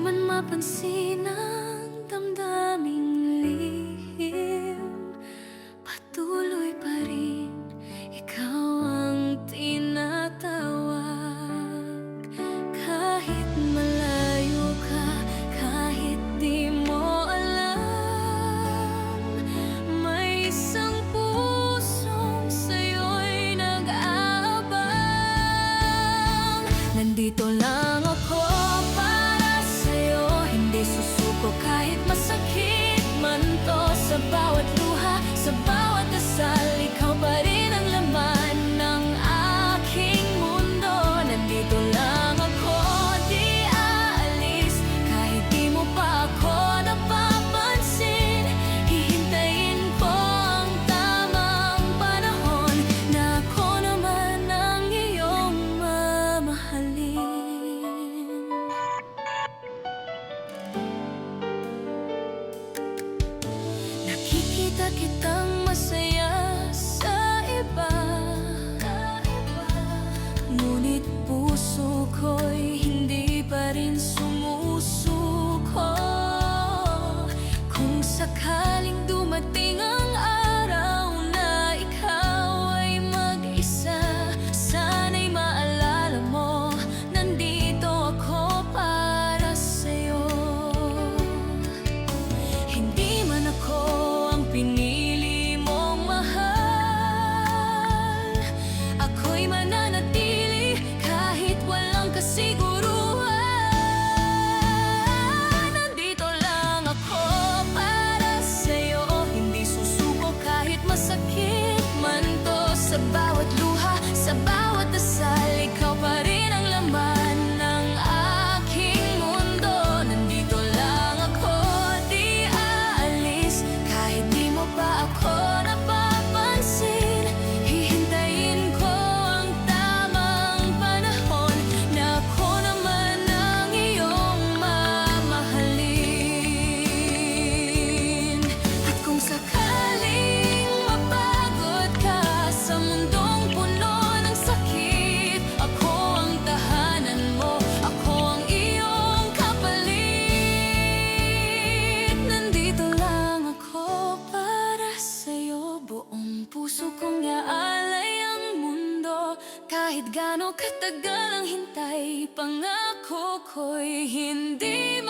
man mapansin ang damdaming lihim, patuloy pa rin ikaw ang tinatawag. Kahit malayo ka, kahit di mo alam, may isang pusong sa'yo'y nag-aabang. Nandito lang ako para sa'yo, hindi susuko kahit masakit man to. Sa bawat luha, sa bawat dasal, ikaw pa rin ang laman ng aking mundo. Nandito lang ako, di aalis, kahit di mo pa ako napapansin. Hihintayin ko ang tamang panahon na ako naman ang iyong mamahalin. Nakikita kitang masaya sa iba, ngunit puso ko'y hindi pa rin sumusuko. Kung sakaling dumating ang araw na ikaw ay mag-isa, sana'y maalala mo, nandito ako para sa'yo. Hindi man ako ang pinili mong mahal, ako'y mananatili kahit walang kasiguruhan. Nandito lang ako para sa'yo, hindi susuko kahit masakit man to. Sa bawat luha, sa bawat dasal, ikaw pa rin ang laman ng aking mundo. Nandito lang ako, di aalis, kahit di mo pa ako napapansin. Hihintayin ko ang tamang panahon na ako naman ang iyong mamahalin. At kung sakaling mapagod ka sa mundong puno ng sakit, ako ang tahanan mo, ako ang iyong kapalit. Nandito lang ako para sa'yo, buong puso kong iaalay ang mundo. Kahit gaano katagal ang hintay, pangako ko'y hindi